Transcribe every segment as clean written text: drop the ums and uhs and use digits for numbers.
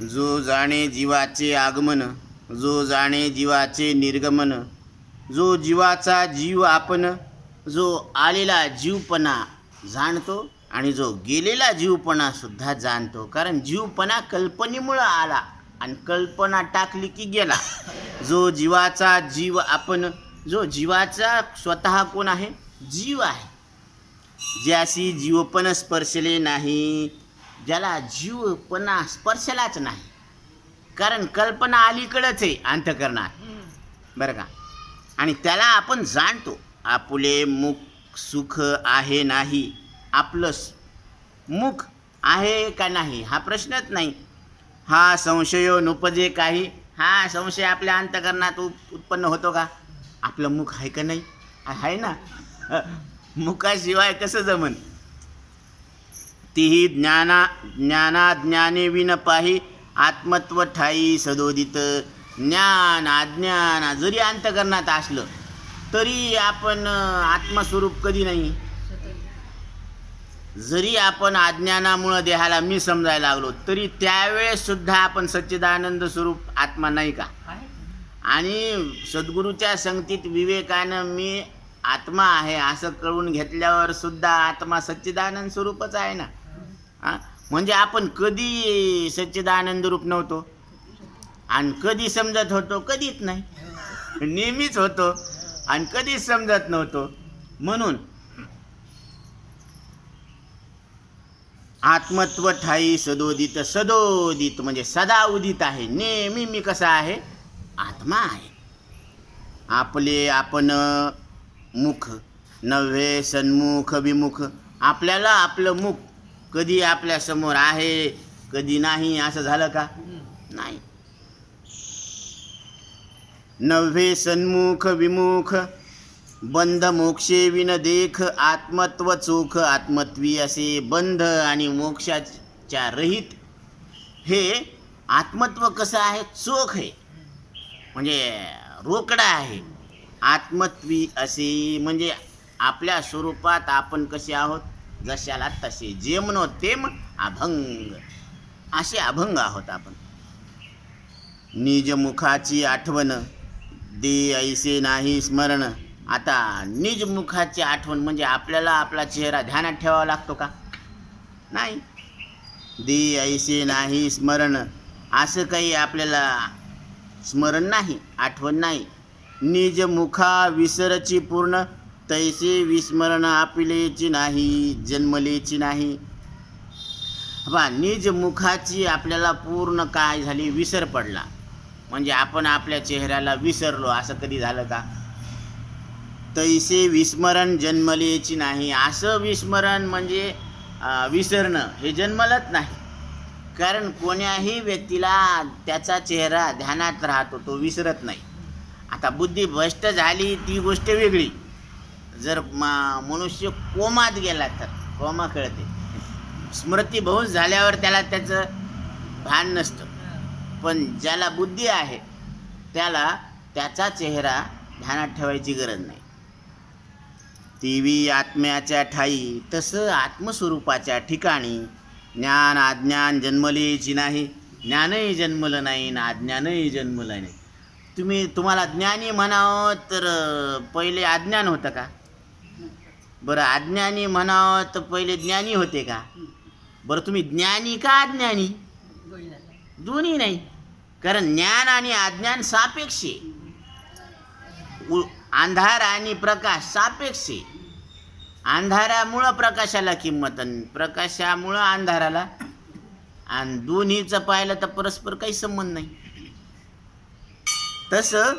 जो जाणे जीवाचे आगमन, जो जाणे जीवाचे निर्गमन, जो जीवाचा जीव आपण, जो आलेला जीवपणा जाणतो आणि जो गेलेला जीवपणा सुद्धा जाणतो. कारण जीवपणा कल्पनेमुळं आला आणि कल्पना टाकली की गेला. जो जीवाचा जीव आपण, जो जीवाचा स्वतः कोण आहे? जीव आहे. ज्याशी जीवपण स्पर्शले नाही, ज्याला जीवपणा स्पर्शलाच नाही. कारण कल्पना अलीकडंच आहे अंतःकरणात, बरं का. आणि त्याला आपण जाणतो. आपुले मुख सुख आहे नाही, आपलं मुख आहे का नाही हा प्रश्नच नाही. हा संशयो नुपजे काही, हा संशय आपल्या अंतःकरणात उत्पन्न होतो का? आपलं मुख आहे का नाही? आहे ना. मुखाशिवाय कसं जमन? तीही ज्ञानाज्ञाने विन पाही, आत्मत्व ठाई सदोदित. ज्ञान अज्ञान जरी अंतःकरणात असलं तरी आपण आत्मस्वरूप कधी नाही. जरी आपण अज्ञानामुळं देहाला मी समजायला लागलो तरी त्यावेळेस सुद्धा आपण सच्चिदानंद स्वरूप आत्मा नाही का? आणि सद्गुरूच्या संगतीत विवेकानं मी आत्मा आहे असं कळून घेतल्यावर सुद्धा आत्मा सच्चिदानंद स्वरूपच आहे ना. म्हणजे आपण कधी सच्चिदानंद रूप नव्हतो आणि कधी समजत होतो? कधीच नाही. नेहमीच होतो आणि कधीच समजत नव्हतो. म्हणून आत्मत्व ठाई सदोदित. सदोदित म्हणजे सदा उदित आहे. नेहमी मी कसा आहे? आत्मा आहे. आपले आपण मुख नव्हे सन्मुख विमुख. आपल्याला आपलं मुख कधी आपल्या समोर आहे कधी नाही असं झालं का? नाही. नव्हे सन्मुख विमुख, बंध मोक्षे विन देख. आत्मत्व चोख आत्मत्वी असे बंध आणि मोक्षाच्या रहित हे आत्मत्व कसं आहे? चोख आहे म्हणजे रोकडा आहे. आत्मत्वी असे म्हणजे आपल्या स्वरूपात आपण कसे आहोत? जशाला तसे. जे म्हणो तेम अभंग, असे अभंग आहोत आपण. निज मुखाची आठवण दे ऐसे नाही स्मरण. आता निज मुखाची आठवण म्हणजे आपल्याला आपला चेहरा ध्यानात ठेवावा लागतो का? नाही. दे ऐसे नाही स्मरण, असं काही आपल्याला स्मरण नाही, आठवण नाही. निज मुखा विसरची पूर्ण, तैसे विस्मरण आपिलेची नाही, जन्मलेची नाही. बा निज मुखाची आपल्याला पूर्ण काय झाली? विसर पडला. म्हणजे आपण आपल्या चेहऱ्याला विसरलो असं कधी झालं का? तैसे विस्मरण जन्मलेची नाही. असं विस्मरण म्हणजे विसरणं हे जन्मलत नाही. कारण कोण्याही व्यक्तीला त्याचा चेहरा ध्यानात राहतो, तो विसरत नाही. आता बुद्धी भ्रष्ट झाली ती गोष्ट वेगळी. जर मनुष्य कोमात गेला तर कोमा कळते. स्मृतीभ्रंश झाल्यावर त्याला त्याचं भान नसतं. पण ज्याला बुद्धी आहे त्याला त्याचा चेहरा ध्यानात ठेवायची गरज नाही. तीवी आत्म्याच्या ठाई, तसं आत्मस्वरूपाच्या ठिकाणी ज्ञान अज्ञान जन्मलेची नाही. ज्ञानही जन्मलं नाही ना अज्ञानही जन्मलं नाही. तुम्हाला ज्ञानी म्हणावं तर पहिले अज्ञान होतं का? बरं अज्ञानी म्हणावं तर पहिले ज्ञानी होते का? बरं तुम्ही ज्ञानी का अज्ञानी? दोन्ही नाही. कारण ज्ञान आणि अज्ञान सापेक्ष, अंधार आणि प्रकाश सापेक्ष. अंधारामुळं प्रकाशाला किंमत आणि प्रकाशामुळं अंधाराला, आणि दोन्हीचं पाहिलं तर परस्पर काही संबंध नाही. तसं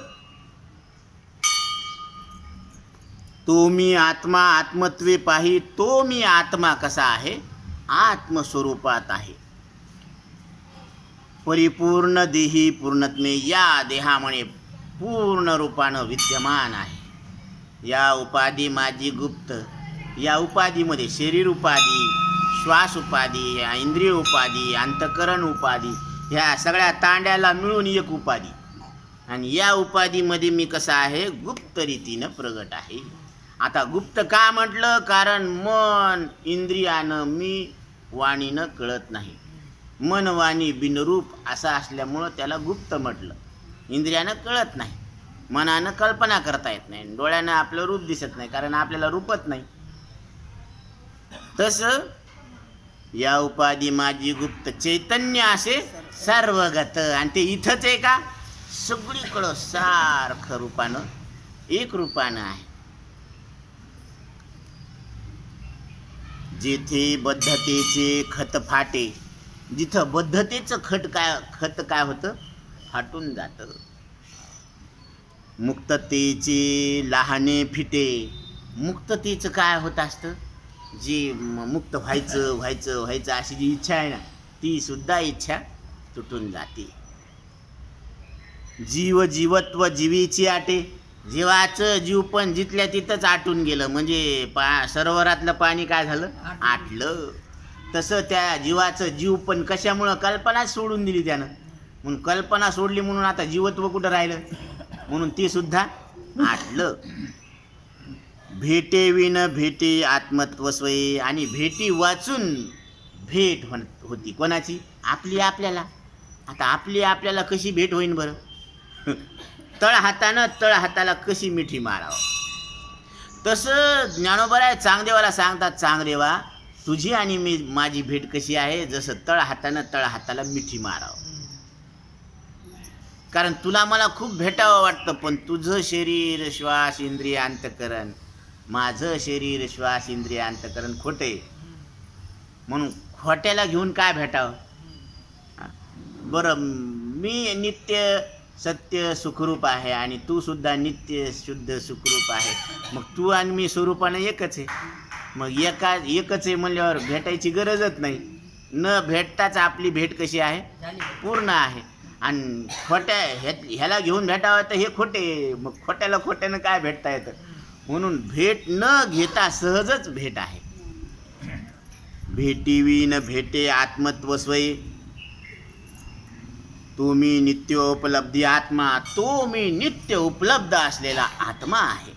तो मी आत्मा आत्मत्वे पाही. तो मी आत्मा कसा आहे? आत्मस्वरूपात आहे. परिपूर्ण देही पूर्णत्मे, या देहामुळे पूर्ण रूपानं विद्यमान आहे. या उपाधी माझी गुप्त. या उपाधीमध्ये शरीर उपाधी, श्वास उपाधी, इंद्रिय उपाधी, अंतकरण उपाधी, ह्या सगळ्या तांड्याला मिळून एक उपाधी. आणि या उपाधीमध्ये मी कसा आहे? गुप्त रीतीनं प्रगट आहे. आता गुप्त का म्हटलं? कारण मन इंद्रियानं मी वाणीनं कळत नाही. मन वाणी बिनरूप असा असल्यामुळं त्याला गुप्त म्हटलं. इंद्रियानं कळत नाही, मनानं कल्पना करता येत नाही, डोळ्यानं आपलं रूप दिसत नाही, कारण आपल्याला रूपच नाही. तसं या उपाधी माझी गुप्त, चैतन्य असे सर्वगत. आणि ते इथंच आहे का? सगळीकडं सारखं रूपानं, एक रूपानं आहे. जेथे बद्धतेचे खत फाटे, जिथं बद्धतेचं खत काय होतं? फाटून जातं. मुक्ततेचे लहाने फिटे, मुक्ततेचं काय होत असतं? जी मुक्त व्हायचं अशी जी इच्छा आहे ना, ती सुद्धा इच्छा तुटून जाते. जीवत्व जीवीची आटे, जीवाचं जीव पण जिथल्या तिथंच आटून गेलं, म्हणजे सरोवरातलं पाणी काय झालं? आटलं. तसं त्या जीवाचं जीव पण कशामुळं? कल्पनाच सोडून दिली त्यानं. म्हणून कल्पना सोडली म्हणून आता जीवत्व कुठं राहिलं? म्हणून ते सुद्धा आटलं. भेटे विन भेटे आत्मत्व स्वये, आणि भेटी वाचून भेट होती. कोणाची? आपली आपल्याला. आता आपली आपल्याला कशी भेट होईन बरं? तळ हाताला कशी मिठी मारावं. तसं ज्ञानोबा चांगदेवाला सांगतात, चांगदेवा तुझी आणि माझी भेट कशी आहे? जसं तळ हाताला मिठी मारावं. कारण तुला मला खूप भेटावं वाटतं, पण तुझं शरीर श्वास इंद्रिय अंतकरण, माझं शरीर श्वास इंद्रिय अंतकरण खोटे, म्हणून खोट्याला घेऊन काय भेटावं? बरं, मी नित्य सत्य सुखरूप आहे आणि तू सुद्धा नित्य शुद्ध सुखरूप आहे, मग तू आणि मी स्वरूपाने एकच आहे. मग एकच आहे म्हणल्यावर भेटायची गरजच नाही. न भेटताच आपली भेट कशी आहे? पूर्ण आहे. आणि ह्याला घेऊन भेटावं तर हे खोटे, मग खोट्यानं काय भेटता येतं? म्हणून भेट न घेता सहजच भेट आहे. भेटीवी न भेटे आत्मत्व स्वये, तो मी नित्य उपलब्धी आत्मा, तो मी नित्य उपलब्ध असलेला आत्मा आहे.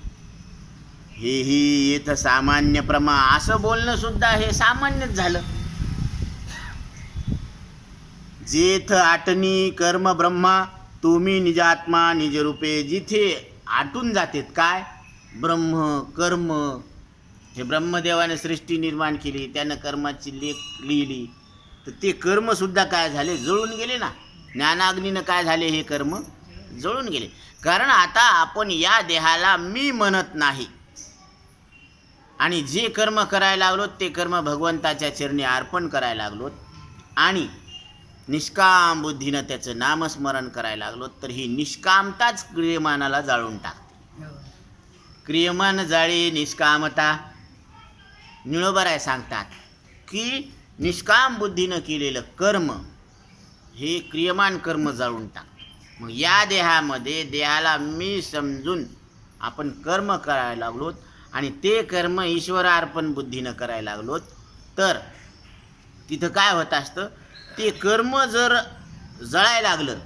हेही येथ सामान्य प्रमा, असं बोलणं सुद्धा हे सामान्यच झालं. जेथ आटनी कर्म ब्रह्मा, तुम्ही निजात्मा निजरूपे, जिथे आटून जातेत काय? ब्रह्म कर्म. हे ब्रह्मदेवाने सृष्टी निर्माण केली, त्यानं कर्माची लेख लिहिली, तर ते कर्म सुद्धा काय झाले? जळून गेले ना. ज्ञानाग्नीनं काय झाले? हे कर्म जळून गेले. कारण आता आपण या देहाला मी म्हणत नाही, आणि जे कर्म करायला लागलो ते कर्म भगवंताच्या चरणी अर्पण करायला लागलो, आणि निष्काम बुद्धीनं त्याचं नामस्मरण करायला लागलो, तर ही निष्कामताच क्रियमानाला जाळून टाकते. क्रियमान जाळी निष्कामता. निळोबाराय सांगतात की निष्काम बुद्धीनं केलेलं कर्म हे क्रियमान कर्म जाळून टाकते. मग या देहाला मी समजून आपण कर्म करायला लागलोत, आणि ते कर्म ईश्वरार्पण बुद्धीनं करायला लागलोत, तर तिथं काय होत असतं? ते कर्म जर जळायला लागलं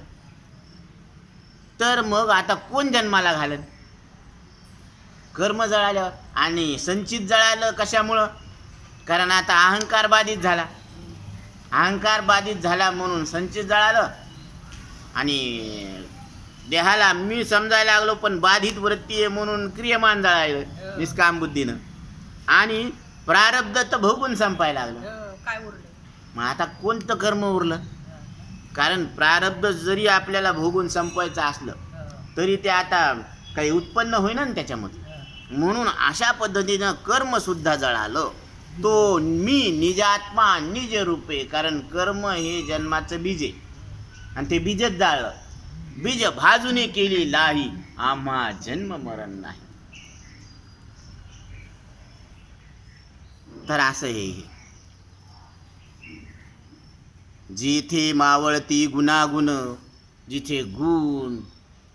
तर मग आता कोण जन्माला घालन? कर्म जळाल्यावर. आणि संचित जळालं कशामुळं? कारण आता अहंकार बाधित झाला. अहंकार बाधित झाला म्हणून संचित जळालं, आणि देहाला मी समजायला लागलो पण बाधित वृत्ती आहे म्हणून क्रियमान जळायलं निष्काम बुद्धीनं, आणि प्रारब्ध तर भोगून संपायला लागलं. काय उरलं मग आता कोणतं कर्म उरलं? कारण प्रारब्ध जरी आपल्याला भोगून संपवायचं असलं तरी ते आता काही उत्पन्न होईना ना त्याच्यामध्ये. म्हणून अशा पद्धतीनं कर्म सुद्धा जळालं. तो मी निजात्मा निज रूपे, कारण कर्म हे जन्माचं बीज आहे, आणि ते बीजच जाळलं. बीज भाजूने केली लाही, आम्हा जन्म मरण नाही. तर असं हे जिथे मावळती गुणागुण, जिथे गुण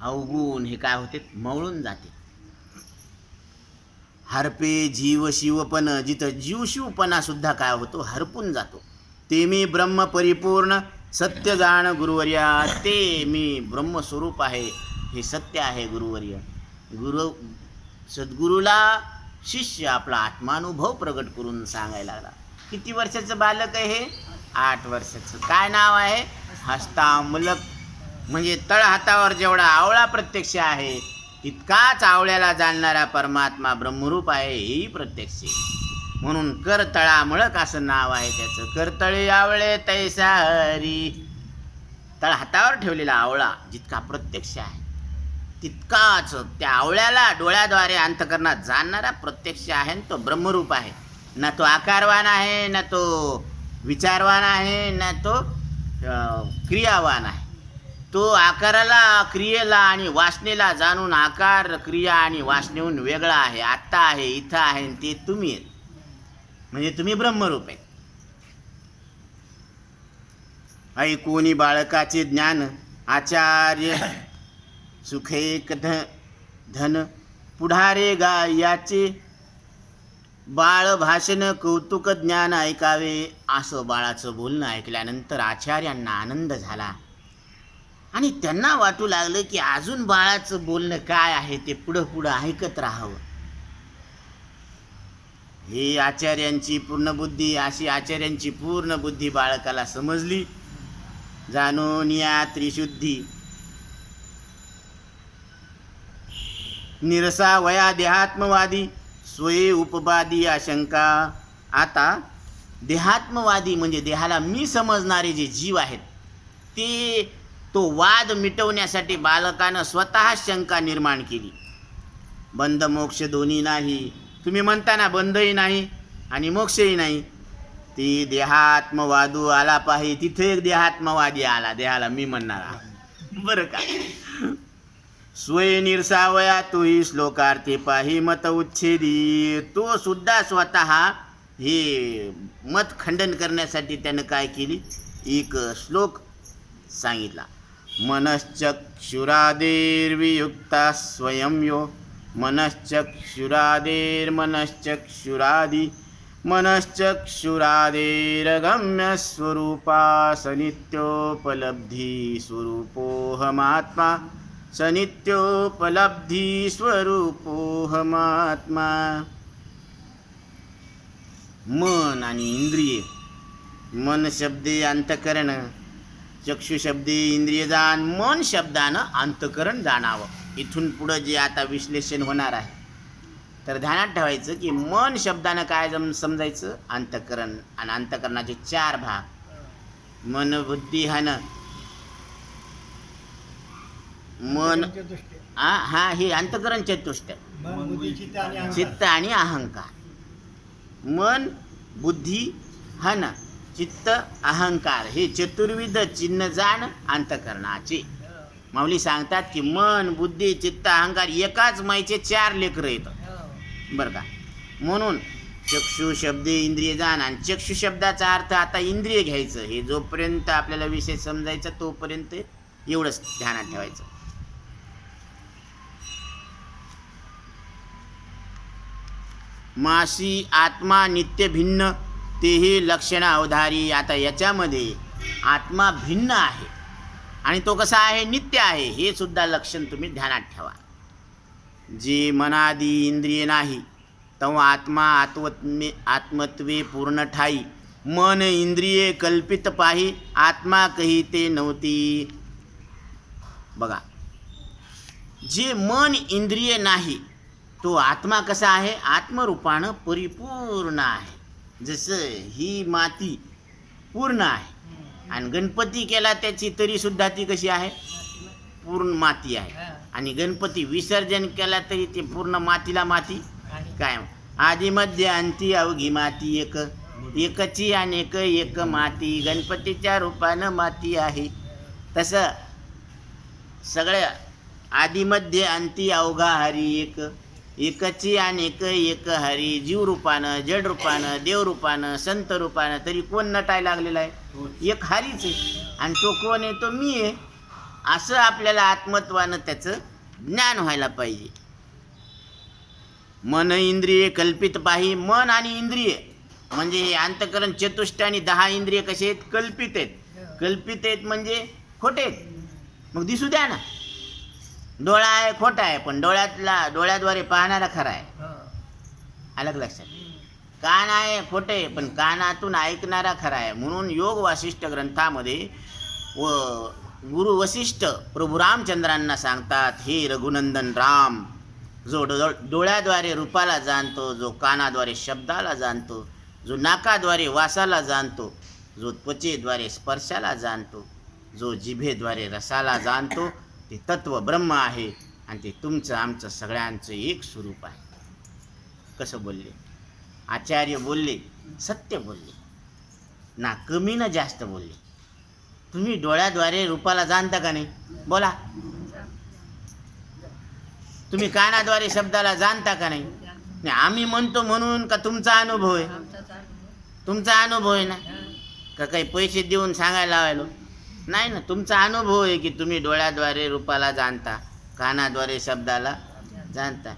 अवगुण हे काय होते? मवळून जाते. हरपे जीव शिवपण, जिथं जीव शिवपणा सुद्धा काय होतो? हरपून जातो. ते मी ब्रह्म परिपूर्ण सत्य जाण गुरुवर्या, ते मी ब्रह्मस्वरूप आहे, हे सत्य आहे गुरुवर्य. सद्गुरूला शिष्य आपला आत्मानुभव प्रगट करून सांगायला लागला. किती वर्षाचं बालक आहे हे? 8 वर्षाचं. काय नाव आहे? हस्तामलक. म्हणजे तळहातावर जेवढा आवळा प्रत्यक्ष आहे तितकाच आवळ्याला जाणणारा परमात्मा ब्रह्मरूप आहे, हेही प्रत्यक्ष आहे. म्हणून करतळामळक असं नाव आहे त्याचं. करतळे आवळे तैसा हरी. तळहातावर ठेवलेला आवळा जितका प्रत्यक्ष आहे तितकाच त्या आवळ्याला डोळ्याद्वारे अंतकरणात जाणणारा प्रत्यक्ष आहे, आणि तो ब्रह्मरूप आहे. ना तो आकारवान आहे, ना तो विचारवान आहे, ना तो क्रियावान आहे. तो आकाराला, क्रियेला आणि वासनेला जाणून आकार, क्रिया आणि वासनेहून वेगळा आहे. आत्ता आहे, इथं आहे, आणि ते तुम्ही आहेत. म्हणजे तुम्ही ब्रह्मरूप आहे. ऐकोनी बाळकाचे ज्ञान आचार्य सुखेक धन पुढारे गायाचे. बाळ भाषण कौतुक ज्ञान ऐकावे. असं बाळाचं बोलणं ऐकल्यानंतर आचार्यांना आनंद झाला आणि त्यांना वाटू लागलं की अजून बाळाचं बोलणं काय आहे ते पुढं पुढं ऐकत राहावं. हे आचार्यांची पूर्ण बुद्धी, अशी आचार्यांची पूर्ण बुद्धी बाळकाला समजली. जाणून या त्रिशुद्धी निरसा वया देहात्मवादी स्वये उपवादी आशंका. आता देहात्मवादी म्हणजे देहाला मी समजणारे जे जीव आहेत ते, तो वाद मिटवण्यासाठी बालकानं स्वतः शंका निर्माण केली. बंध मोक्ष दोन्ही नाही. तुम्ही म्हणता ना बंधही नाही आणि मोक्षही नाही. ती देहात्मवादू आला पाहिजे. तिथे एक देहात्मवादी आला, देहाला मी म्हणणारा. बरं का? स्वय निरसावया तोही श्लोकार्थे पाही मत उच्छेदी. तो सुद्धा स्वतः हे मत खंडन करण्यासाठी त्यानं काय केली, एक श्लोक सांगितला. मनश्चक्षुरादेर्वियुक्ता स्वयं यो मनश्चक्षुरादेर्मनश्चक्षुरादि मनश्चक्षुरादेरगम्य स्वरूपा सनित्योपलब्धि स्वरूपोऽहमात्मा सनित्योपलब्धि स्वरूपोऽहमात्मा. मन आणि इंद्रिये. मन शब्दे अंतकरण, चक्षु शब्दे इंद्रिय जाण, मन शब्दानं अंतकरण जाणावं. इथून पुढं जे आता विश्लेषण होणार आहे तर ध्यानात ठेवायचं की मन शब्दानं काय समजायचं, अंतकरण. आणि अंतकरणाचे 4 भाग, मन बुद्धी हन. मन हा हे अंतकरण चतुष्ट, चित्त आणि अहंकार. मन बुद्धी हन चित्त अहंकार हे चतुर्विध चिन्ह जाण अंतकरणाचे. माऊली सांगतात की मन बुद्धी चित्त अहंकार एकाच माईचे 4 लेकरं येतात. बरं का? म्हणून चक्षु शब्दे इंद्रिय जाण. आणि चक्षु शब्दाचा अर्थ आता इंद्रिय घ्यायचं. हे जोपर्यंत आपल्याला विषय समजायचा तोपर्यंत एवढंच ध्यानात ठेवायचं. मासी आत्मा नित्य भिन्न तेही लक्षण अवधारी. आता याच्यामध्ये आत्मा भिन्न आहे आणि तो कसा आहे, नित्य आहे. हे सुद्धा लक्षण तुम्ही ध्यानात ठेवा. जे मनादी इंद्रिय नाही तेव्हा आत्मा आत्मत्वे पूर्ण ठाई. मन इंद्रिये कल्पित पाही आत्मा कही ते नव्हती. बघा, जे मन इंद्रिय नाही तो आत्मा कसा आहे, आत्मरूपानं परिपूर्ण आहे. जसं ही माती पूर्ण आहे आणि गणपती केला त्याची तरी सुद्धा ती कशी आहे, पूर्ण माती आहे. आणि गणपती विसर्जन केला तरी ते पूर्ण मातीला माती काय. आदि मध्य अंती अवघी माती एक, एकची अनेक एक माती. गणपतीच्या रूपानं माती आहे. तसं सगळ्या आदि मध्य अंती अवघा हरी एक, एकची अनेक एक हरी. जीव रूपानं, जड रूपानं, देव रूपानं, संत रूपानं. तरी कोण नटायला लागलेला आहे, एक हरीच आहे. आणि तो कोण आहे, तो मी आहे. असं आपल्याला आत्मत्वानं त्याचं ज्ञान व्हायला पाहिजे. मन इंद्रिय कल्पित पाही. मन आणि इंद्रिय म्हणजे हे अंतकरण चतुष्ट आणि 10 इंद्रिय कसे आहेत, कल्पित आहेत. कल्पित आहेत म्हणजे खोटे आहेत. मग दिसू द्या ना, डोळा आहे खोटा आहे पण डोळ्याद्वारे पाहणारा खरा आहे. अलग लक्षात. कान आहे खोटे, पण कानातून ऐकणारा खरा आहे. म्हणून योग वासिष्ठ ग्रंथामध्ये गुरु वसिष्ठ प्रभू रामचंद्रांना सांगतात, हे रघुनंदन राम, जो डोळ्याद्वारे रूपाला जाणतो, जो कानाद्वारे शब्दाला जाणतो, जो नाकाद्वारे वासाला जाणतो, जो त्वचेद्वारे स्पर्शाला जाणतो, जो जिभेद्वारे रसाला जाणतो, ते तत्व ब्रह्म आहे आणि ते तुमचं आमचं सगळ्यांचं एक स्वरूप आहे. कसं बोलले आचार्य? बोलले सत्य बोलले, ना कमी ना जास्त बोलले. तुम्ही डोळ्याद्वारे रूपाला जाणता का नाही? बोला. तुम्ही कानाद्वारे शब्दाला जाणता का नाही? नाही, आम्ही म्हणतो म्हणून का तुमचा अनुभव आहे? तुमचा अनुभव आहे ना, का काही पैसे देऊन सांगायला लावायलो? नाही ना, तुमचा अनुभव आहे की तुम्ही डोळ्याद्वारे रूपाला जाणता, कानाद्वारे शब्दाला जाणता.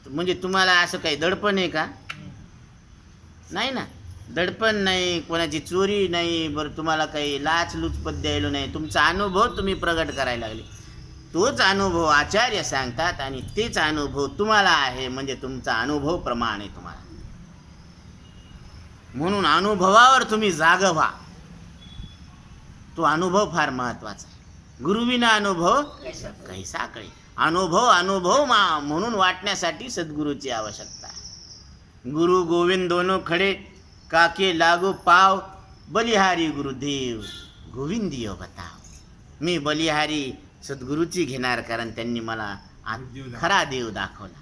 म्हणजे तुम्हाला असं काही दडपण आहे का? नाही ना, दडपण नाही, कोणाची चोरी नाही, बरं तुम्हाला काही लाचलुचपत द्यायलो नाही. तुमचा अनुभव तुम्ही प्रगट करायला लागले. तोच अनुभव आचार्य सांगतात आणि तेच अनुभव तुम्हाला आहे, म्हणजे तुमचा अनुभव प्रमाण आहे तुम्हाला. म्हणून अनुभवावर तुम्ही जाग व्हा. तो अनुभव फार महत्वाचा आहे. गुरुविना अनुभव कैसा कळे. अनुभव म्हणून वाटण्यासाठी सद्गुरूची आवश्यकता आहे. गुरु गोविंद दोनों खडे, काके लागू पाव, बलिहारी गुरुदेव गोविंदियो बताव. मी बलिहारी सद्गुरूची घेणार, कारण त्यांनी मला खरा देव दाखवला.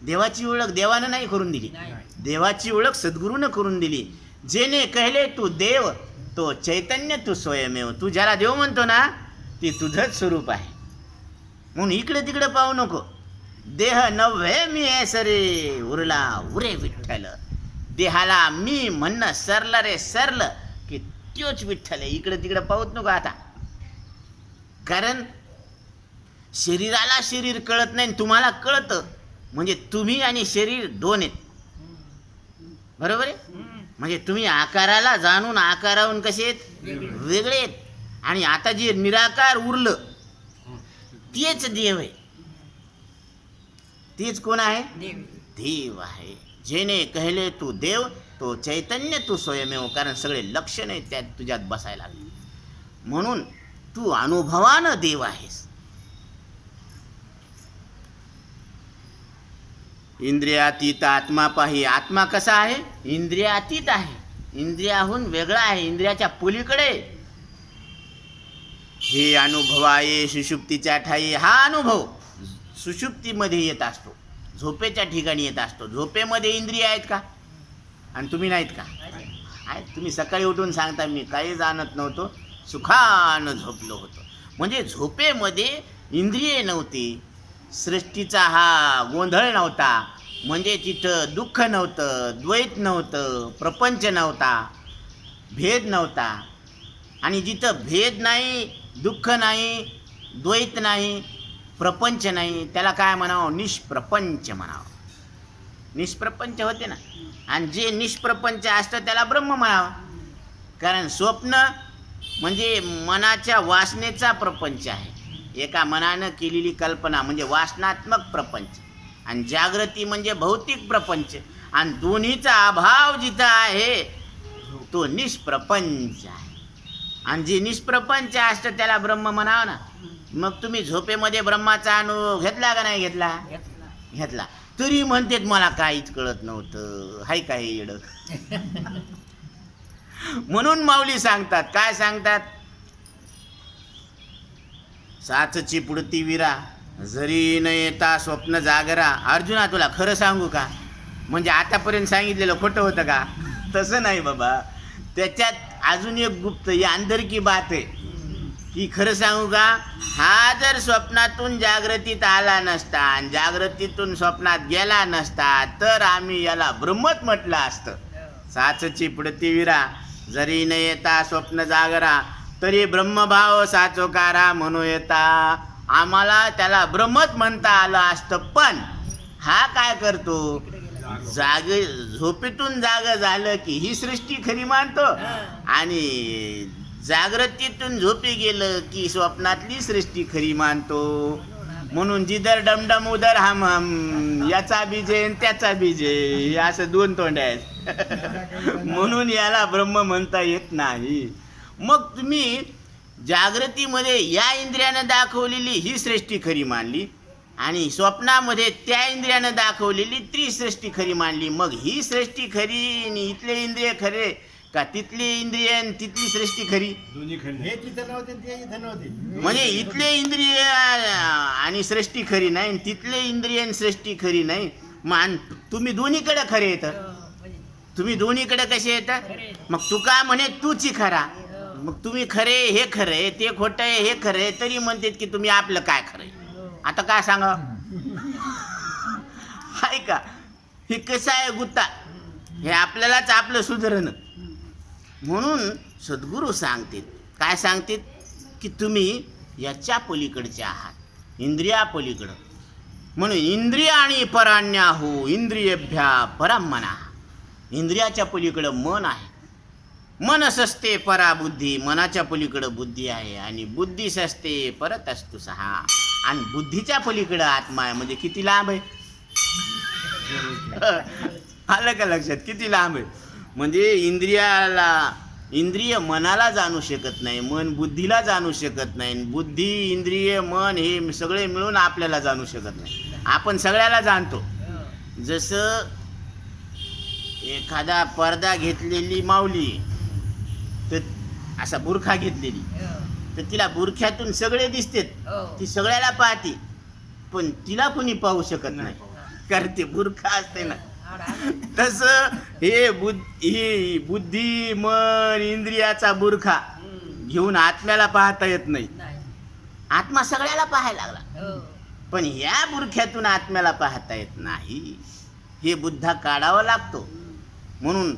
देवाची ओळख देवानं नाही करून दिली, देवाची ओळख सद्गुरूनं करून दिली. जेने कहले तू देव, तो चैतन्य तू स्वयमेव. तू ज्याला देव म्हणतो ना, ते तुझंच स्वरूप आहे. म्हणून इकडे तिकडे पाहू नको. देह नव्हे मी ऐसरे, उरला उरे विठ्ठल. देहाला मी म्हणणं सरलं रे सरलं की त्योच विठ्ठल आहे. इकडे तिकडे पाहूच नको आता, कारण शरीराला शरीर कळत नाही, तुम्हाला कळतं. म्हणजे तुम्ही आणि शरीर दोन आहेत, बरोबर आहे? म्हणजे तुम्ही आकाराला जाणून आकाराहून कसे आहेत? वेगळे आहेत. आणि आता जे निराकार उरलं तेच देव आहे. तेच कोण आहे? देव आहे. जेने कहले तू देव, तो चैतन्य तू स्वयमेव. कारण सगळे लक्षण आहेत त्यात तुझ्यात बसायला लागले. म्हणून तू अनुभवानं देव आहेस. इंद्रियातीत आत्मा पाही. आत्मा कसा आहे? इंद्रियातीत आहे, इंद्रियाहून वेगळा आहे, इंद्रियाच्या पलीकडे. हे अनुभवाये सुषुप्तीच्या ठाई. हा अनुभव सुषुप्तीमध्ये येत असतो, झोपेच्या ठिकाणी येत असतो. झोपेमध्ये इंद्रिय आहेत का? आणि तुम्ही नाहीत का? आहेत. तुम्ही सकाळी उठून सांगता मी काही जाणत नव्हतो, सुखानं झोपलो होतो. म्हणजे झोपेमध्ये इंद्रिये नव्हती, सृष्टीचा हा गोंधळ नव्हता. म्हणजे तिथं दुःख नव्हतं, द्वैत नव्हतं, प्रपंच नव्हता, भेद नव्हता. आणि जिथं भेद नाही, दुःख नाही, द्वैत नाही, प्रपंच नाही, त्याला काय म्हणावं? निष्प्रपंच म्हणावं. निष्प्रपंच होते ना. आणि जे निष्प्रपंच असतं त्याला ब्रह्म म्हणावं. कारण स्वप्न म्हणजे मनाच्या वासनेचा प्रपंच आहे, एका मनानं केलेली कल्पना म्हणजे वासनात्मक प्रपंच. आणि जागृती म्हणजे भौतिक प्रपंच. आणि दोन्हीचा अभाव जिथं आहे तो निष्प्रपंच आहे. आणि जे निष्प्रपंच असतं त्याला ब्रह्म म्हणावं ना. मग तुम्ही झोपेमध्ये ब्रह्माचा अनुभव घेतला का नाही घेतला? घेतला. तरी म्हणतेत मला काहीच कळत नव्हतं. हाय काही येडं. म्हणून माऊली सांगतात, काय सांगतात? साचची पुढती विरा, जरी न येता स्वप्न जागरा. अर्जुना तुला खरं सांगू का? म्हणजे आतापर्यंत सांगितलेलं खोटं होतं का? तसं नाही बाबा. त्याच्यात अजून एक गुप्त ही अंदरकी बात आहे की खरं सांगू का, हा जर स्वप्नातून जागृतीत आला नसता आणि जागृतीतून स्वप्नात गेला नसता तर आम्ही याला ब्रह्मच म्हटलं असतं. साचची पुढती विरा, जरी न येता स्वप्न जागरा, तरी ब्रह्मभाव साचोकारा म्हणू येता. आम्हाला त्याला ब्रह्मच म्हणता आलं असतं. पण हा काय करतो? झोपेतून जाग झालं की ही सृष्टी खरी मानतो, आणि जागृतीतून झोपी गेलं की स्वप्नातली सृष्टी खरी मानतो. म्हणून जिधर डमडम उधर हम हम, याचा बीजे आणि त्याचा बीजे, हे असं दोन तोंड आहेत. म्हणून याला ब्रह्म म्हणता येत नाही. मग तुम्ही जागृतीमध्ये या इंद्रियानं दाखवलेली ही सृष्टी खरी मानली आणि स्वप्नामध्ये त्या इंद्रियानं दाखवलेली त्रिसृष्टी खरी मानली. मग ही सृष्टी खरी आणि इथले इंद्रिय खरे का तिथली इंद्रिय आणि तिथली सृष्टी खरी? दोन्ही खंड हे तिथं नव्हते ते इथं नव्हते. म्हणजे इथले इंद्रिय आणि सृष्टी खरी नाही आणि तिथले इंद्रिय आणि सृष्टी खरी नाही. मान तुम्ही दोन्हीकडे खरे येतात. तुम्ही दोन्हीकडे कसे येतात? मग तू का म्हणे तूची खरा. मग तुम्ही खरे हे खरे ते खोटं आहे हे खरे, तरी म्हणतात की तुम्ही आपलं काय खरंय. आता काय सांगा हाय का? हे कसं आहे गुत्ता, हे आपल्यालाच आपलं सुधारणं. म्हणून सद्गुरू सांगतात, काय सांगतात की तुम्ही याच्या पलीकडचे आहात, इंद्रिया पलीकडं. म्हणून इंद्रिय आणि पराण्याहू इंद्रियेभ्या परम मना. इंद्रियाच्या पलीकडं मन आहे. मन सस्ते परा बुद्धी, मनाच्या पलीकडं बुद्धी आहे आणि बुद्धी सस्ते परत असतो सहा. आणि बुद्धीच्या पलीकडं आत्मा आहे. म्हणजे किती लांब आहे? आलं का लक्षात? किती लांब आहे. म्हणजे इंद्रिय मनाला जाणू शकत नाही, मन बुद्धीला जाणू शकत नाही, बुद्धी इंद्रिय मन हे सगळे मिळून आपल्याला जाणू शकत नाही. आपण सगळ्याला जाणतो. जसं एखादा पडदा घेतलेली माऊली, तर असा बुरखा घेतलेली, तर तिला बुरख्यातून सगळे दिसतात, ती सगळ्याला पाहते, पण तिला कोणी पाहू शकत नाही, कारण ते बुरखा असते ना. तसं हे बुद्धी मन इंद्रियाचा बुरखा घेऊन आत्म्याला पाहता येत नाही. आत्मा सगळ्याला पाहायला लागला, पण या बुरख्यातून आत्म्याला पाहता येत नाही. हे बुद्धा काढावा लागतो. म्हणून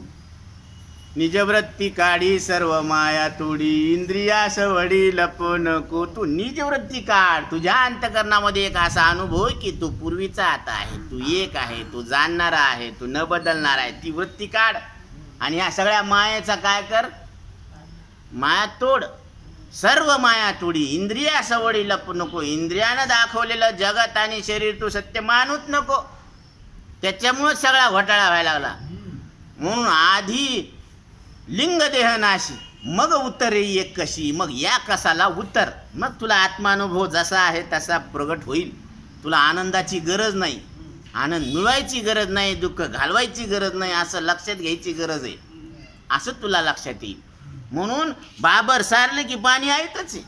निजवृत्ती काढी सर्व माया तोडी, इंद्रिया सवडी लपो नको. तू निजवृत्ती काढ. तुझ्या अंतकरणामध्ये एक असा अनुभव आहे की तू पूर्वीचा आता आहे, तू एक आहे, तू जाणणारा आहे, तू न बदलणार आहे. ती वृत्ती काढ आणि ह्या सगळ्या मायेचा काय कर? माया तोड. सर्व माया तोडी, इंद्रिया सवडी लपू नको. इंद्रियानं दाखवलेलं जगत आणि शरीर तू सत्य मानूच नको. त्याच्यामुळंच सगळा घोटाळा व्हायला लागला. म्हणून आधी लिंग देह नाशी, मग उत्तरे एक कशी. मग या कसाला उत्तर, मग तुला आत्मानुभव जसा आहे तसा प्रगट होईल. तुला आनंदाची गरज नाही, आनंद मिळवायची गरज नाही, दुःख घालवायची गरज नाही, असं लक्षात घ्यायची गरज आहे. असं तुला लक्षात येईल. म्हणून बाबर सारलं की पाणी आहेतच आहे.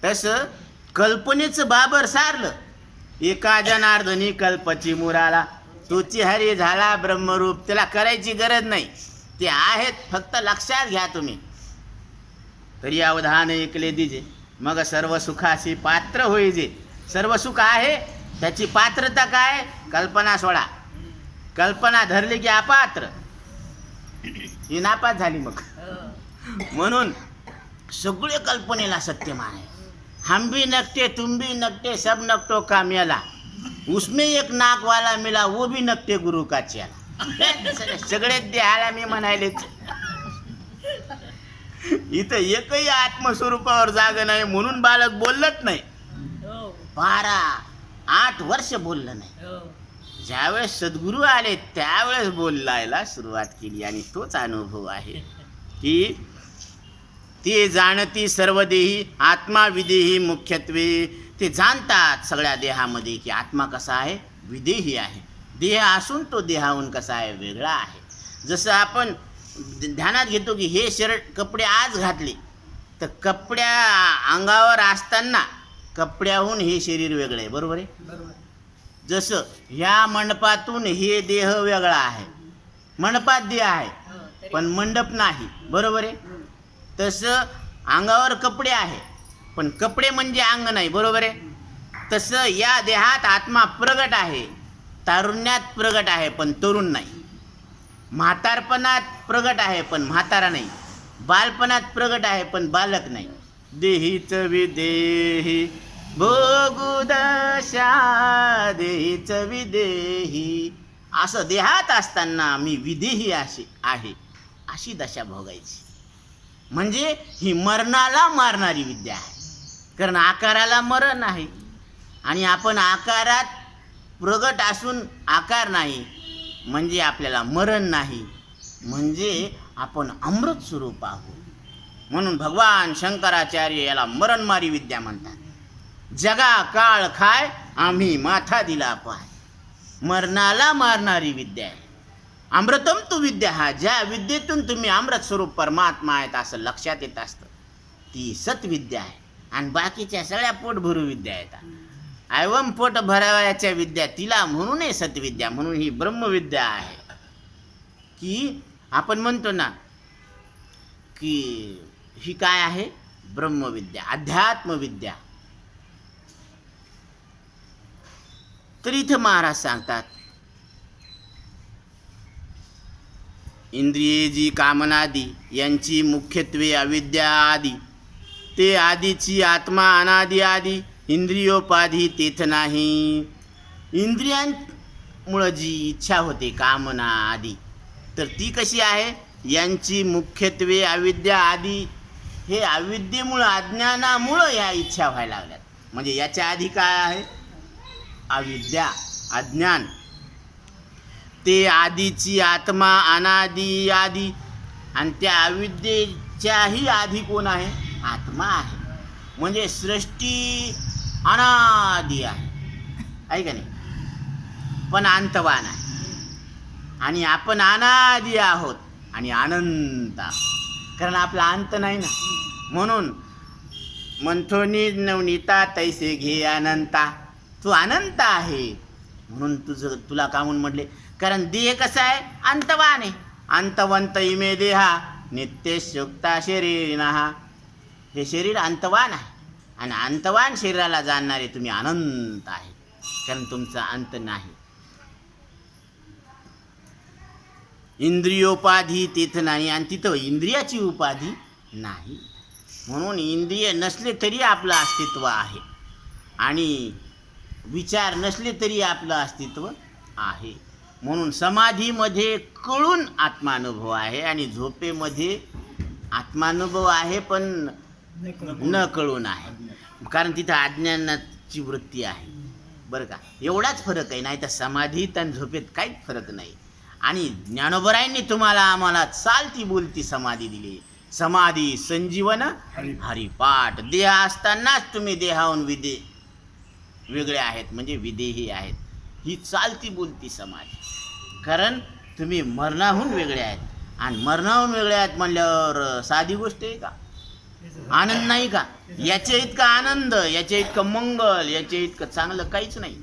तसं कल्पनेचं बाबर सारलं. एका जनार्दनी कल्पची मुराला, तुची हरी झाला ब्रह्मरूप. त्याला करायची गरज नाही, ते आहेत, फक्त लक्षात घ्या तुम्ही. तरी अवधान ऐकले दिजे, मग सर्व सुखाशी पात्र होईजे. सर्व सुख आहे, त्याची पात्रता काय? कल्पना सोडा. कल्पना धरली की अपात्र, ही नापास झाली. मग म्हणून सगळे कल्पनेला सत्य माने. हम भी नकटे तुम भी नकटे सब नकटो का मेला, उसमें एक नाक वाला मिला वो भी नकटे गुरु का चेला. सगळे देहाला मी म्हणायलेच. इथं एकही आत्मस्वरूपावर जाग नाही म्हणून बालक बोललंच नाही. 12-8 वर्ष बोललं नाही. ज्यावेळेस सद्गुरू आले त्यावेळेस बोलायला सुरुवात केली. आणि तोच अनुभव आहे की ते जाणती सर्व देही आत्मा विदेही मुख्यत्वे. ते जाणतात सगळ्या देहामध्ये की आत्मा कसा आहे? विदेही आहे. देह असून तो देहाहून कसा आहे? वेगळा आहे. जसं आपण ध्यानात घेतो की हे शर्ट कपडे आज घातले, तर कपड्या अंगावर असताना कपड्याहून हे शरीर वेगळं आहे. बरोबर आहे? जसं ह्या मंडपातून हे देह वेगळा आहे. मंडपात देह आहे पण मंडप नाही. बरोबर आहे? तसं अंगावर कपडे आहे पण कपडे म्हणजे अंग नाही. बरोबर आहे? तसं या देहात आत्मा प्रगट आहे, तारुण्यात प्रगट आहे पण तरुण नाही. म्हातारपणात प्रगट आहे पण म्हातारा नाही. बालपणात प्रगट आहे पण बालक नाही. देहीच विदेही भोगू दशा, देहीच विदेही. असं देहात असताना मी विदेही आहे अशी दशा भोगायची. म्हणजे ही मरणाला मारणारी विद्या आहे. कारण आकाराला मरण आहे, आणि आपण आकारात प्रगट असून आकार नाही, म्हणजे आपल्याला मरण नाही, म्हणजे आपण अमृत स्वरूप आहोत. म्हणून भगवान शंकराचार्य याला मरणमारी विद्या म्हणतात. जगा काळ खाय आम्ही माथा दिला पाय, मरणाला मारणारी विद्या आहे. अमृतम तू विद्या, हा ज्या विद्येतून तुम्ही अमृत स्वरूप परमात्मा आहेत असं लक्षात येत असतं, ती सतविद्या आहे. आणि बाकीच्या सगळ्या पोटभरू विद्या आहेत. ऐवम पोट भरावयाच्या विद्या तिला म्हणू नये सतविद्या, म्हणून ही ब्रह्मविद्या आहे. की आपण म्हणतो ना की ही काय आहे, ब्रह्मविद्या, अध्यात्मविद्या. तर इथं महाराज सांगतात, इंद्रिये जी कामनादी यांची मुख्यत्वे अविद्या आदी, ते आदीची आत्मा अनादी आदी, इंद्रियोपाधी तेथ नाही. इंद्रियांमुळं जी इच्छा होते कामना आदी, तर ती कशी आहे, यांची मुख्यत्वे अविद्या आदी, हे अविद्येमुळं अज्ञानामुळं या इच्छा व्हायला लागल्यात. म्हणजे याच्या आधी काय आहे, अविद्या अज्ञान. ते आधीची आत्मा अनादी आदी, आणि त्या अविद्येच्याही आधी कोण आहे, आत्मा आहे. म्हणजे सृष्टी अनादी आहे का नाही, पण अंतवान आहे. आणि आपण अनादी आहोत आणि अनंत आहोत, कारण आपला अंत नाही ना. म्हणून म्हणतो नवनीता तैसे घे अनंता, तू अनंत आहे. म्हणून तुला का म्हणून म्हटले, कारण देह कसा आहे, अंतवान आहे. अंतवंत इमे देहा नित्य शुक्ता शरीरिणः, हे शरीर अंतवान आहे. आणि अंतवान शरीराला जाणणारे तुम्ही अनंत आहे, कारण तुमचा अंत नाही. इंद्रियोपाधी तिथं नाही, आणि तिथं इंद्रियाची उपाधी नाही. म्हणून इंद्रिय नसले तरी आपलं अस्तित्व आहे, आणि विचार नसले तरी आपलं अस्तित्व आहे. म्हणून समाधीमध्ये कळून आत्मानुभव आहे, आणि झोपेमध्ये आत्मानुभव आहे पण न कळून आहे, कारण तिथं अज्ञानाची वृत्ती आहे. बरं का, एवढाच फरक आहे, नाही तर समाधीत आणि झोपेत काहीच फरक नाही. आणि ज्ञानोबरायांनी तुम्हाला आम्हाला चालती बोलती समाधी दिली. समाधी संजीवन हरिपाठ. देह असतानाच तुम्ही देहाहून वेगळे आहेत, म्हणजे विदेही आहेत. ही चालती बोलती समाधी, कारण तुम्ही मरणाहून वेगळे आहेत. आणि मरणाहून वेगळे आहेत म्हणल्यावर साधी गोष्ट आहे का, आनंद नाही का, याच्या इतका आनंद, याच्या इतकं मंगल, याच्या इतकं चांगलं काहीच नाही.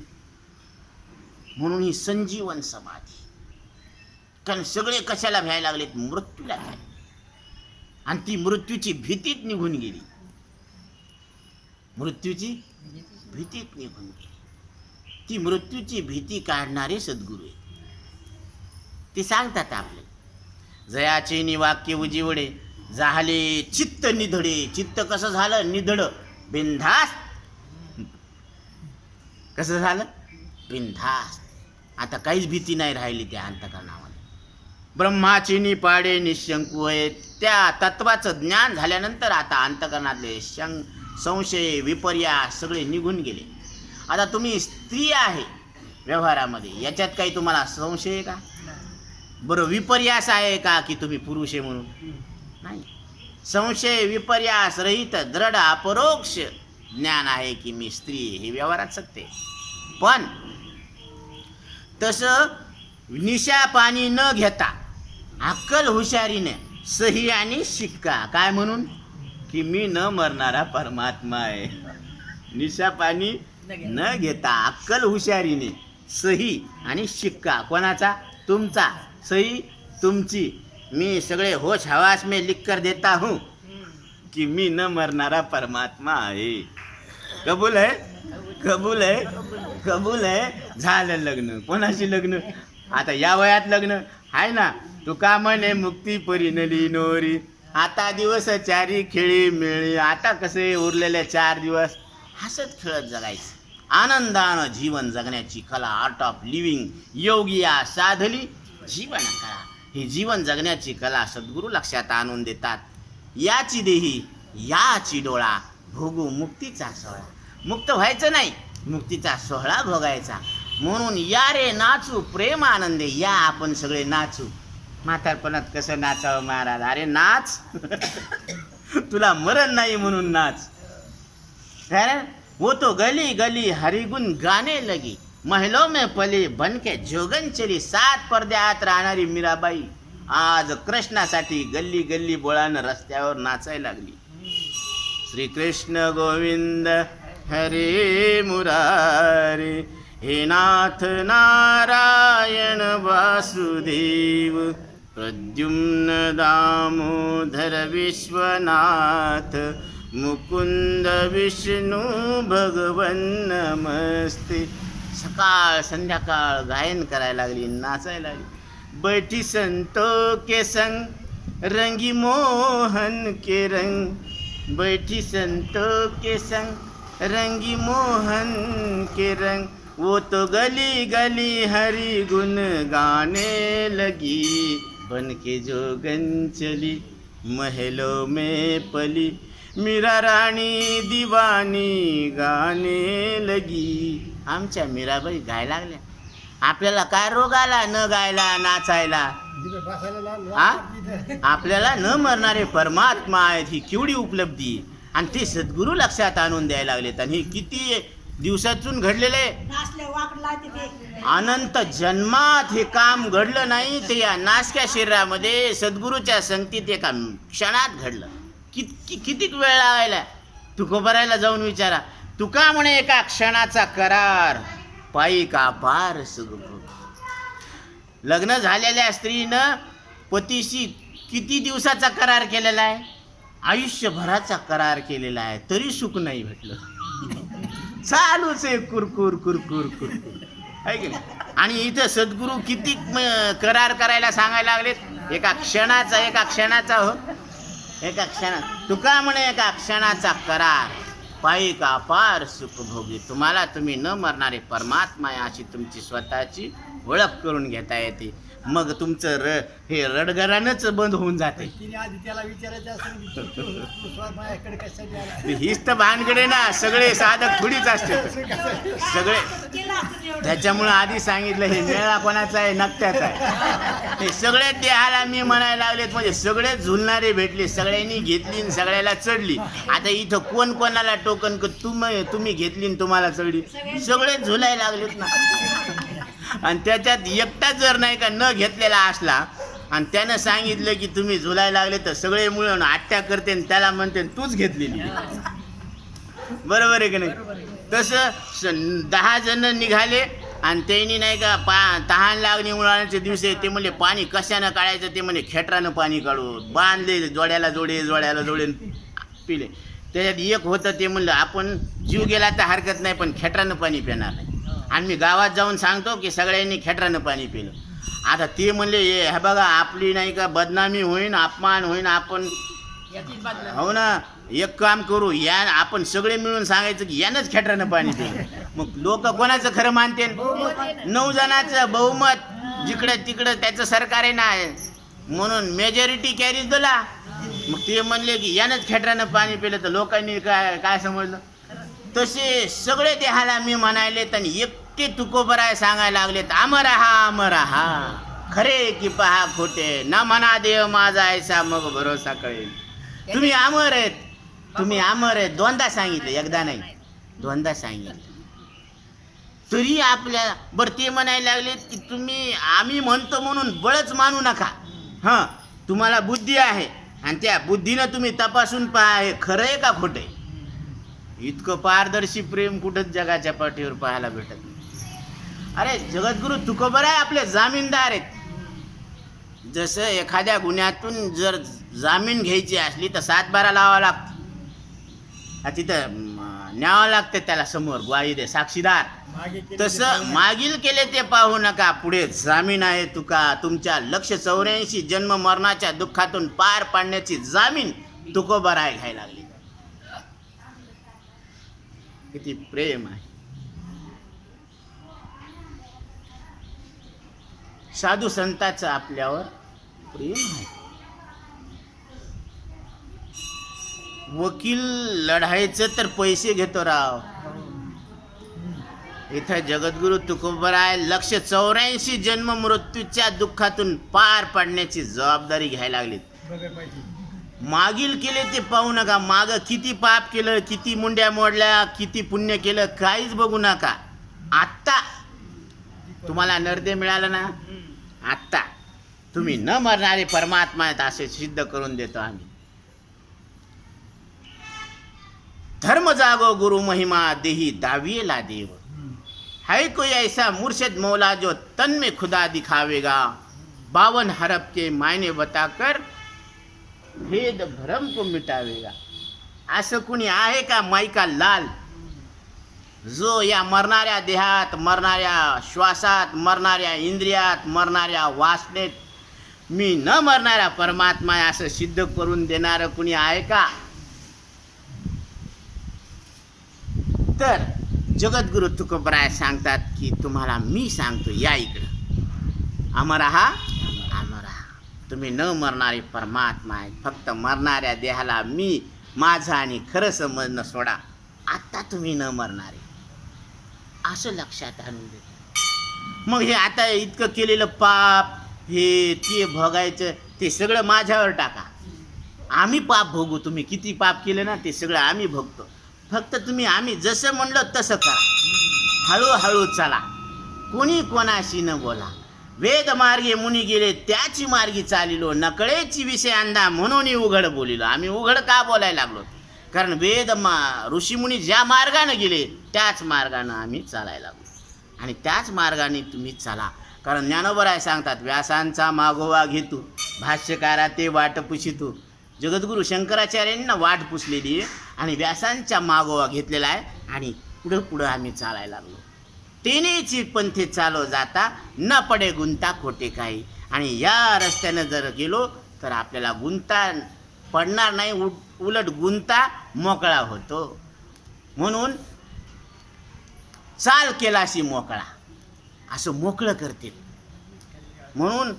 म्हणून ही संजीवन समाधी. कारण सगळे कशाला भ्यायला लागलेत, मृत्यूला भ्यायला, आणि ती मृत्यूची भीतीच निघून गेली. मृत्यूची भीतीच निघून गेली. ती मृत्यूची भीती काढणारे सद्गुरू आहेत. ते सांगतात आपल्याला, जयाचे निवाक्य उजिवडे झाले चित्त निधडे. चित्त कसं झालं, निधड, बिनधास्त. कसं झालं, बिनधास्त. आता काहीच भीती नाही राहिली त्या अंतकरणामध्ये. ब्रह्माची निपाडे निशंकू आहे. त्या तत्वाचं ज्ञान झाल्यानंतर आता अंतकरणातले संशय विपर्यास सगळे निघून गेले. आता तुम्ही स्त्री आहे व्यवहारामध्ये, याच्यात काही तुम्हाला संशय आहे का, बरं विपर्यास आहे का की तुम्ही पुरुष आहे म्हणून, नाही. संशय विपर्यास रहित दृढ अपरोक्ष ज्ञान आहे की मी स्त्री, हे व्यवहारात सत्य. पण तसं निशा पाणी न घेता अक्कल हुशारीने सही आणि शिक्का, काय म्हणून की मी न मरणारा परमात्मा आहे. निशा पाणी न घेता अक्कल हुशारीने सही आणि शिक्का, कोणाचा, तुमचा. सही तुमची, मी सगळे होश हवास में लिख कर देता हूँ कि मी न मरणारा परमात्मा आहे. कबूल आहे, कबूल आहे, कबूल आहे. झालं लग्न. कोणाशी लग्न, आता या वयात लग्न आहे ना. तू का म्हणे मुक्ती परिणली नोरी, आता दिवस चारी खेळी मिळी. आता कसे उरलेले 4 दिवस हसत खेळत जगायचं, आनंदानं जीवन जगण्याची कला, आर्ट ऑफ लिव्हिंग. योगिया साधली जीवन कला. ही जीवन जगण्याची कला सद्गुरू लक्षात आणून देतात. याची देही याची डोळा, भोगू मुक्तीचा सोहळा. मुक्त व्हायचं नाही, मुक्तीचा सोहळा भोगायचा. म्हणून या रे नाचू प्रेम आनंदे, या आपण सगळे नाचू. म्हातारपणात कसं नाचावं महाराज? अरे नाच तुला मरण नाही म्हणून नाच. है वो तो गली गली हरिगुण गाणे लगी, महिलो में पली बनके जोगन चली. 7 पडद्यात राहणारी मीराबाई आज कृष्णासाठी गल्ली गल्ली बोळानं रस्त्यावर नाचायला लागली. श्री कृष्ण गोविंद हरे मुरारे, हे नाथ नारायण वासुदेव, प्रद्युम्न दामोदर विश्वनाथ, मुकुंद विष्णू भगवन नमस्ते. सकाळ संध्याकाळ गायन करायला लागली, नाचायला लागली. बैठी संतों के संग रंगी मोहन के रंग, बैठी संतों के संग रंगी मोहन के रंग. वो तो गली गली हरि गुण गाने लगी, बन के जोगन चली महलों में पली, मीरा राणी दिवानी गाणे लगी. आमच्या मीराबाई गायला लागल्या. आपल्याला काय रोग आला न गायला नाचायला? हा? आपल्याला न मरणारे परमात्मा आहेत, ही केवढी उपलब्धी. आणि ते सद्गुरू लक्षात आणून द्यायला लागलेत. आणि हे किती दिवसातून घडलेले, अनंत जन्मात हे काम घडलं नाही, ते या नासक्या शरीरामध्ये सद्गुरूच्या संगतीत एका क्षणात घडलं. किती वेळ लागायला? तुकोबरायला जाऊन विचारा. तुका म्हणे एका क्षणाचा करार, पायी का पार सुख. लग्न झालेल्या स्त्रीनं पतीशी किती दिवसाचा करार केलेला आहे? आयुष्यभराचा करार केलेला आहे, तरी सुख नाही भेटलं. चालूच आहे कुरकुर कुरकुर कुरकुर, आहे की नाही? आणि इथं सद्गुरू किती करार करायला सांगायला लागलेत. एका क्षणाचा हो, एका क्षणात. तुका म्हणे एका क्षणाचा करार, पायी का पार सुख भोगी. तुम्हाला तुम्ही न मरणारे परमात्मा आहे अशी तुमची स्वतःची ओळख करून घेता येते. मग तुमचं हे रडगरानच बंद होऊन जाते. हीच तर भानगडे ना, सगळे साधक थोडीच असते सगळे. त्याच्यामुळे आधी सांगितलं हे मेळा कोणाचा आहे? नकट्याचा आहे. हे सगळे देहाला मी म्हणायला लागलेत, म्हणजे सगळे झुलणारे भेटले, सगळ्यांनी घेतली आणि सगळ्याला चढली. आता इथं कोण कोणाला टोकन तुम्ही घेतली आणि तुम्हाला चढली? सगळे झुलायला लागलेत ना. आणि त्याच्यात एकटा जर नाही का न घेतलेला असला आणि त्यानं सांगितलं की तुम्ही झुलायला लागले, तर सगळे मिळून आट्या करते आणि त्याला म्हणते तूच घेतलेली. बरोबर आहे की नाही? तसं 10 जण निघाले आणि त्यांनी नाही का तहान लागणी उन्हाळ्याचे दिवस ते म्हणले पाणी कशानं काढायचं? ते म्हणले खेटरानं पाणी काढू. बांधले जोड्याला जोडे पिले. त्याच्यात एक होतं ते म्हणलं आपण जीव गेला तर हरकत नाही, पण खेटरानं पाणी पिणार नाही. आणि मी गावात जाऊन सांगतो की सगळ्यांनी खेटरानं पाणी पिलं. आता ते म्हणले हे बघा आपली नाही का बदनामी होईन, अपमान होईन. आपण हो ना, एक काम करू, या आपण सगळे मिळून सांगायचं की यानंच खेटरानं पाणी पिलं. मग लोक कोणाचं खरं मानते? 9 जणांचं बहुमत जिकडं तिकडं त्याचं सरकार आहे ना, म्हणून मेजॉरिटी कॅरीज दिला. मग ते म्हणले की यानंच खेटरानं पाणी पिलं, तर लोकांनी काय समजलं? तसे सगळे देहाला मी म्हणायलेत आणि एकटे तुकोबराय सांगायला लागलेत, अमर हा खरे की पहा खोटे, न म्हणा देव माझा ऐसा मग भरोसा कळेल. तुम्ही अमर आहेत. दोनदा सांगितलं, एकदा नाही, दोनदा सांगितलं. तरी आपल्या बरं ते म्हणायला लागलेत की आम्ही म्हणतो म्हणून बळच मानू नका. हां, तुम्हाला बुद्धी आहे आणि त्या बुद्धीनं तुम्ही तपासून पहा हे खरं आहे का खोटं आहे. इतकं पारदर्शी प्रेम कुठंच जगाच्या पाठीवर पाहायला भेटत नाही. अरे जगद्गुरु तुकोबराय आपले जामीनदार आहेत. जसं एखाद्या गुन्ह्यातून जर जामीन घ्यायची असली तर 7-12 लावावं लागतं. तिथं न्यावं लागतं त्याला समोर ग्वाही दे साक्षीदार. तसं मागील केले ते पाहू नका, पुढे जामीन आहे. तुमच्या 184 जन्म मरणाच्या दुःखातून पार पाडण्याची जामीन तुकोबराय घ्यायला लागली. किती प्रेम आहे. साधू संतांचं आपल्यावर प्रेम आहे. वकील लढायचं तर पैसे घेतो राव. इथं जगद्गुरु तुकोबराय 184 जन्म मृत्यूच्या दुःखातून पार पाडण्याची जबाबदारी घ्यायला लागलीत. बघा पाहिजे. मागील केले ते पाहू नका. माग किती पाप केलं, किती मुंड्या मोडल्या, किती पुण्य केलं, काहीच बघू नका. आत्ता तुम्हाला नरदे मिळालं ना, आत्ता तुम्ही न मरणारे परमात्मा आहेत असे सिद्ध करून देतो आम्ही. धर्म जागो गुरु महिमा देही दावियेला देव. है कोई ऐसा मुर्शिद मौला जो तन में खुदा दिखावेगा. 52 हरफ के मायने बताकर भेद भ्रम को मिटावेगा. असं कुणी आहे का माईका लाल जो या मरणाऱ्या देहात, मरणाऱ्या श्वासात, मरणाऱ्या इंद्रियात, मरणाऱ्या वासनेत मी न मरणारा परमात्मा आहे असं सिद्ध करून देणारं कुणी आहे का? तर जगद्गुरु तुकोबराय सांगतात की तुम्हाला मी सांगतो, या इकडं. अमर हा अमर हा. तुम्ही न मरणारे परमात्मा आहे. फक्त मरणाऱ्या देहाला मी माझं आणि खरं समजणं सोडा. आत्ता तुम्ही न मरणारे असं लक्षात आणून देतो. मग हे आता इतकं केलेलं पाप, हे ते भोगायचं, ते सगळं माझ्यावर टाका. आम्ही पाप भोगू. तुम्ही किती पाप केलं ना ते सगळं आम्ही भोगतो. फक्त तुम्ही आम्ही जसं म्हणलं तसं करा. हळूहळू चला. कोणी कोणाशी न बोला. वेद मार्गे मुनी गेले त्याची मार्गी चालिलो. नकळेची विषय अंधा म्हणून उघड बोलिलो. आम्ही उघड का बोलायला लागलो? कारण वेद ऋषीमुनी ज्या मार्गाने गेले त्याच मार्गानं आम्ही चालायला लागलो आणि त्याच मार्गाने तुम्ही चला. कारण ज्ञानोबराय सांगतात, व्यासांचा मागोवा घेतो, भाष्यकारा ते वाट पुशितो. जगद्गुरु शंकराचार्यांना वाट पुसलेली आहे आणि व्यासांच्या मागोवा घेतलेला आहे आणि पुढं पुढं आम्ही चालायला लागलो. तेनेची पंथे चालो जाता न पडे गुंता खोटे काही. आणि या रस्त्यानं जर गेलो तर आपल्याला गुंता पडणार नाही, उलट गुंता मोकळा होतो. म्हणून चाल केलाशी मोकळा असं मोकळं करते. म्हणून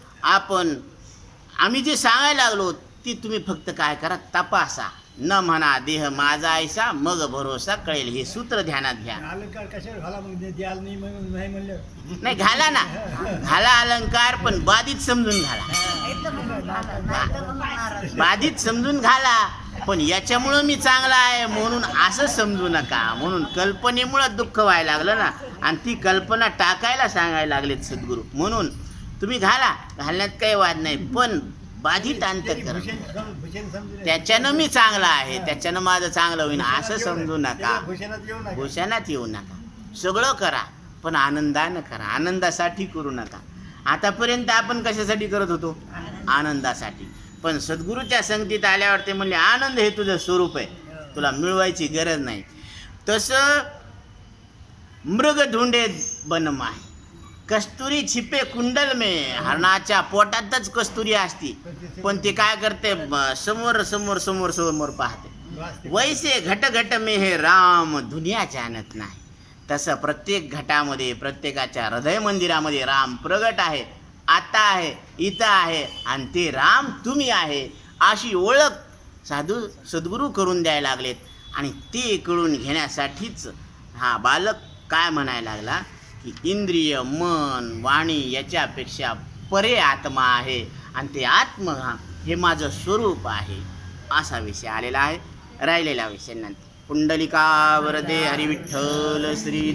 आम्ही जे सांगायला लागलो ती तुम्ही फक्त काय करा, तपासा. न म्हणा देह माझा ऐसा मग भरोसा कळेल. हे सूत्र ध्यानात घ्या. अलंकार कशावर घाला मग द्याल नाही म्हणलं. नाही घाला ना, घाला अलंकार, पण बाधित समजून घाला. बाधित समजून घाला, पण याच्यामुळं मी चांगला आहे म्हणून असं समजू नका. म्हणून कल्पनेमुळं दुःख व्हायला लागलं ना, आणि ती कल्पना टाकायला सांगायला लागलेत सद्गुरू. म्हणून तुम्ही घाला, घालण्यात काही वाद नाही, पण बाधित अंतःकरण. त्याच्यानं मी चांगला आहे, त्याच्यानं माझं चांगलं होईन असं समजू नका. भूषणात येऊ नका. सगळं करा पण आनंदानं करा. आनंदासाठी करू नका. आतापर्यंत आपण कशासाठी करत होतो? आनंदासाठी. पण सद्गुरूच्या संगतीत आल्यावर ते म्हणले आनंद हे तुझं स्वरूप आहे, तुला मिळवायची गरज नाही. तसं मृग ढुंडे बनमाय कस्तुरी छिपे कुंडल में. हरणाच्या पोटातच कस्तुरी असती, पण ते काय करते? समोर समोर समोर समोर पाहते. वैसे घट घट में हे राम दुनिया जानत नाही. तसं प्रत्येक घटामध्ये, प्रत्येकाच्या हृदय मंदिरामध्ये राम प्रगट आहे, आता आहे, इथं आहे, आणि ते राम तुम्ही आहे अशी ओळख साधू सद्गुरू करून द्यायला लागलेत. आणि ते करून घेण्यासाठीच हा बालक काय म्हणायला लागला की इंद्रिय, मन, वाणी याच्यापेक्षा परे आत्मा आहे आणि ते आत्मा हे माझं स्वरूप आहे असा विषय आलेला आहे. राहिलेला विषय नंतर. पुंडलिका वरदे हरिविठ्ठल श्री